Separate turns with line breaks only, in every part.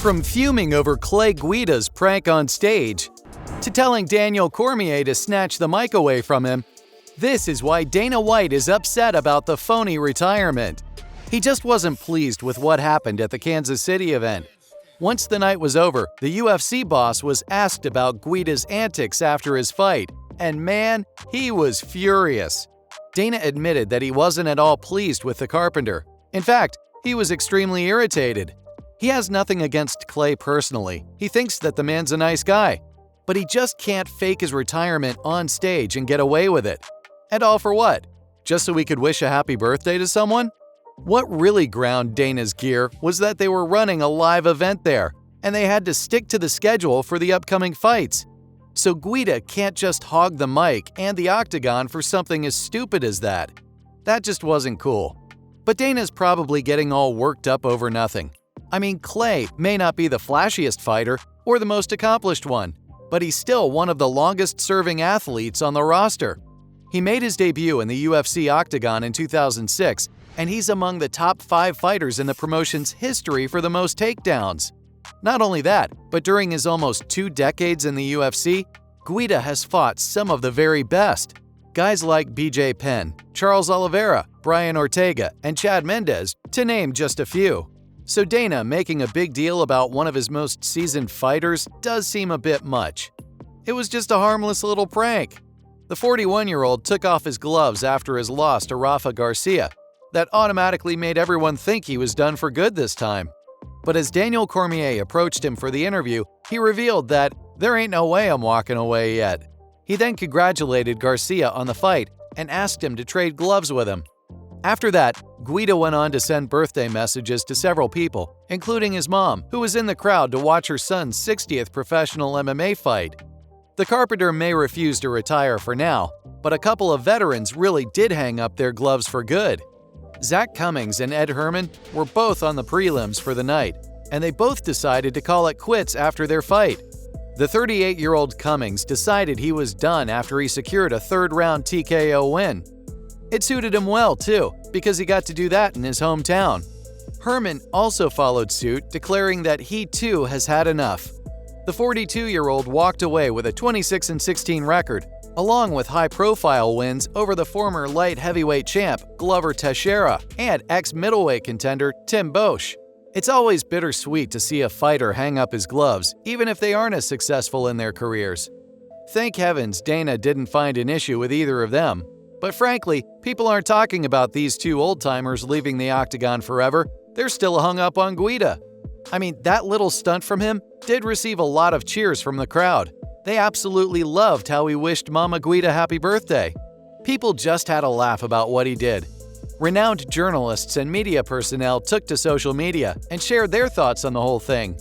From fuming over Clay Guida's prank on stage, to telling Daniel Cormier to snatch the mic away from him, this is why Dana White is upset about the phony retirement. He just wasn't pleased with what happened at the Kansas City event. Once the night was over, the UFC boss was asked about Guida's antics after his fight, and man, he was furious. Dana admitted that he wasn't at all pleased with the Carpenter. In fact, he was extremely irritated. He has nothing against Clay personally. He thinks that the man's a nice guy. But he just can't fake his retirement on stage and get away with it. And all for what? Just so we could wish a happy birthday to someone? What really ground Dana's gear was that they were running a live event there, and they had to stick to the schedule for the upcoming fights. So Guida can't just hog the mic and the octagon for something as stupid as that. That just wasn't cool. But Dana's probably getting all worked up over nothing. I mean, Clay may not be the flashiest fighter or the most accomplished one, but he's still one of the longest-serving athletes on the roster. He made his debut in the UFC Octagon in 2006, and he's among the top 5 fighters in the promotion's history for the most takedowns. Not only that, but during his almost 2 decades in the UFC, Guida has fought some of the very best. Guys like BJ Penn, Charles Oliveira, Brian Ortega, and Chad Mendes, to name just a few. So Dana making a big deal about one of his most seasoned fighters does seem a bit much. It was just a harmless little prank. The 41-year-old took off his gloves after his loss to Rafa Garcia. That automatically made everyone think he was done for good this time. But as Daniel Cormier approached him for the interview, he revealed that there ain't no way I'm walking away yet. He then congratulated Garcia on the fight and asked him to trade gloves with him. After that, Guida went on to send birthday messages to several people, including his mom, who was in the crowd to watch her son's 60th professional MMA fight. The Carpenter may refuse to retire for now, but a couple of veterans really did hang up their gloves for good. Zach Cummings and Ed Herman were both on the prelims for the night, and they both decided to call it quits after their fight. The 38-year-old Cummings decided he was done after he secured a third-round TKO win. It suited him well, too, because he got to do that in his hometown. Herman also followed suit, declaring that he too has had enough. The 42-year-old walked away with a 26-16 record, along with high-profile wins over the former light heavyweight champ Glover Teixeira and ex-middleweight contender Tim Boesch. It's always bittersweet to see a fighter hang up his gloves, even if they aren't as successful in their careers. Thank heavens Dana didn't find an issue with either of them. But frankly, people aren't talking about these two old-timers leaving the octagon forever. They're still hung up on Guida. I mean, that little stunt from him did receive a lot of cheers from the crowd. They absolutely loved how he wished Mama Guida happy birthday. People just had a laugh about what he did. Renowned journalists and media personnel took to social media and shared their thoughts on the whole thing.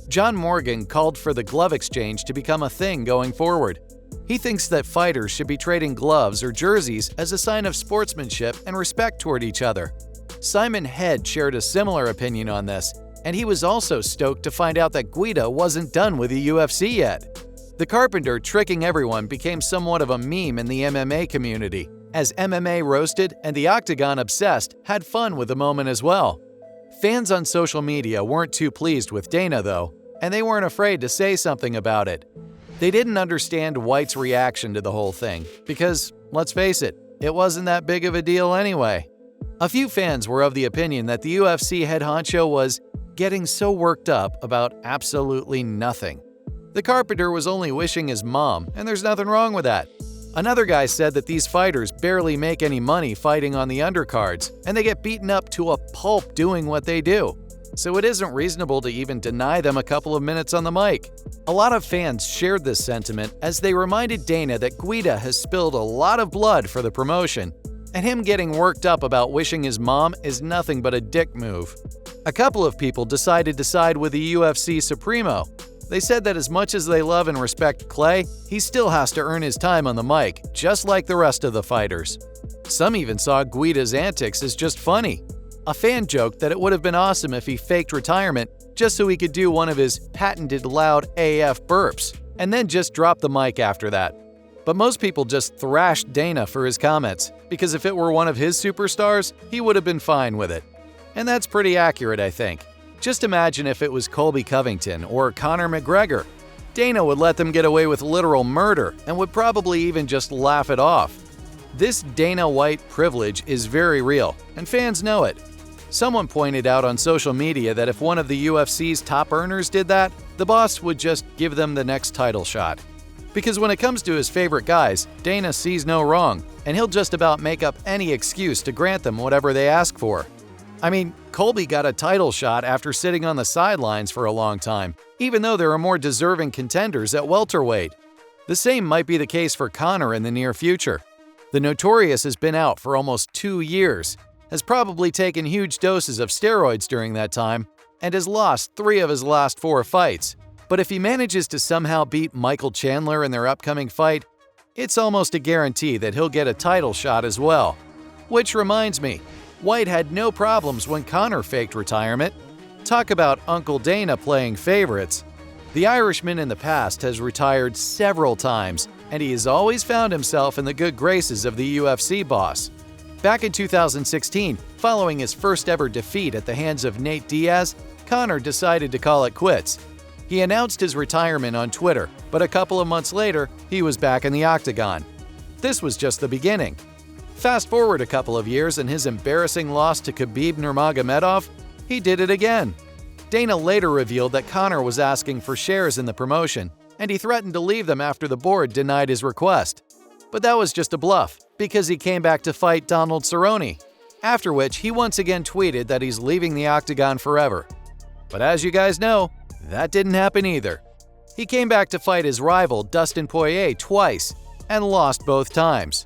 John Morgan called for the glove exchange to become a thing going forward. He thinks that fighters should be trading gloves or jerseys as a sign of sportsmanship and respect toward each other. Simon Head shared a similar opinion on this, and he was also stoked to find out that Guida wasn't done with the UFC yet. The Carpenter tricking everyone became somewhat of a meme in the MMA community, as MMA Roasted and the Octagon Obsessed had fun with the moment as well. Fans on social media weren't too pleased with Dana, though, and they weren't afraid to say something about it. They didn't understand White's reaction to the whole thing, because, let's face it, it wasn't that big of a deal anyway. A few fans were of the opinion that the UFC head honcho was getting so worked up about absolutely nothing. The Carpenter was only wishing his mom, and there's nothing wrong with that. Another guy said that these fighters barely make any money fighting on the undercards, and they get beaten up to a pulp doing what they do. So it isn't reasonable to even deny them a couple of minutes on the mic. A lot of fans shared this sentiment as they reminded Dana that Guida has spilled a lot of blood for the promotion, and him getting worked up about wishing his mom is nothing but a dick move. A couple of people decided to side with the UFC Supremo. They said that as much as they love and respect Clay, he still has to earn his time on the mic, just like the rest of the fighters. Some even saw Guida's antics as just funny. A fan joked that it would have been awesome if he faked retirement just so he could do one of his patented loud AF burps, and then just drop the mic after that. But most people just thrashed Dana for his comments, because if it were one of his superstars, he would have been fine with it. And that's pretty accurate, I think. Just imagine if it was Colby Covington or Conor McGregor. Dana would let them get away with literal murder and would probably even just laugh it off. This Dana White privilege is very real, and fans know it. Someone pointed out on social media that if one of the UFC's top earners did that, the boss would just give them the next title shot. Because when it comes to his favorite guys, Dana sees no wrong, and he'll just about make up any excuse to grant them whatever they ask for. I mean, Colby got a title shot after sitting on the sidelines for a long time, even though there are more deserving contenders at welterweight. The same might be the case for Conor in the near future. The Notorious has been out for almost 2 years, has probably taken huge doses of steroids during that time, and has lost 3 of his last 4 fights. But if he manages to somehow beat Michael Chandler in their upcoming fight, it's almost a guarantee that he'll get a title shot as well. Which reminds me, White had no problems when Conor faked retirement. Talk about Uncle Dana playing favorites. The Irishman in the past has retired several times, and he has always found himself in the good graces of the UFC boss. Back in 2016, following his first ever defeat at the hands of Nate Diaz, Conor decided to call it quits. He announced his retirement on Twitter, but a couple of months later, he was back in the octagon. This was just the beginning. Fast forward a couple of years and his embarrassing loss to Khabib Nurmagomedov, he did it again. Dana later revealed that Conor was asking for shares in the promotion, and he threatened to leave them after the board denied his request. But that was just a bluff, because he came back to fight Donald Cerrone, after which he once again tweeted that he's leaving the octagon forever. But as you guys know, that didn't happen either. He came back to fight his rival Dustin Poirier twice, and lost both times.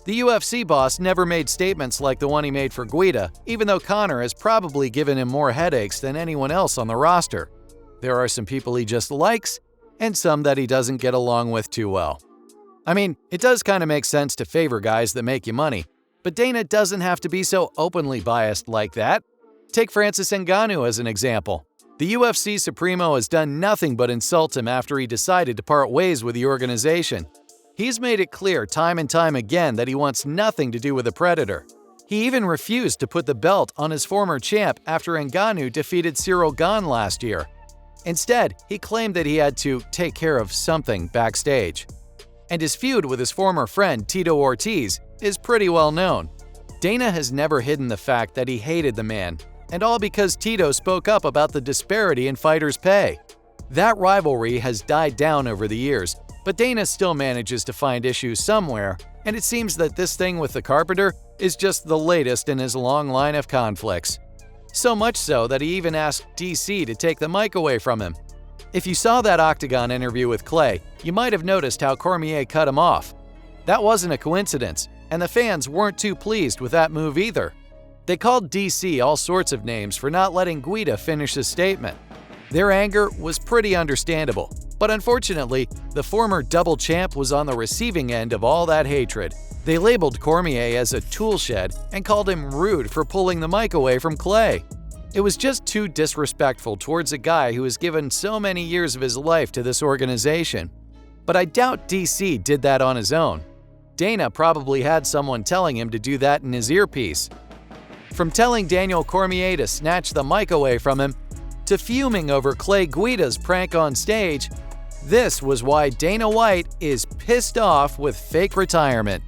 The UFC boss never made statements like the one he made for Guida, even though Conor has probably given him more headaches than anyone else on the roster. There are some people he just likes, and some that he doesn't get along with too well. I mean, it does kind of make sense to favor guys that make you money, but Dana doesn't have to be so openly biased like that. Take Francis Ngannou as an example. The UFC Supremo has done nothing but insult him after he decided to part ways with the organization. He's made it clear time and time again that he wants nothing to do with the Predator. He even refused to put the belt on his former champ after Ngannou defeated Cyril Gane last year. Instead, he claimed that he had to take care of something backstage. And his feud with his former friend Tito Ortiz is pretty well known. Dana has never hidden the fact that he hated the man, and all because Tito spoke up about the disparity in fighters' pay. That rivalry has died down over the years, but Dana still manages to find issues somewhere, and it seems that this thing with the Carpenter is just the latest in his long line of conflicts. So much so that he even asked DC to take the mic away from him. If you saw that Octagon interview with Clay, you might have noticed how Cormier cut him off. That wasn't a coincidence, and the fans weren't too pleased with that move either. They called DC all sorts of names for not letting Guida finish his statement. Their anger was pretty understandable, but unfortunately, the former double champ was on the receiving end of all that hatred. They labeled Cormier as a tool shed and called him rude for pulling the mic away from Clay. It was just too disrespectful towards a guy who has given so many years of his life to this organization. But I doubt DC did that on his own. Dana probably had someone telling him to do that in his earpiece. From telling Daniel Cormier to snatch the mic away from him, to fuming over Clay Guida's prank on stage, this was why Dana White is pissed off with fake retirement.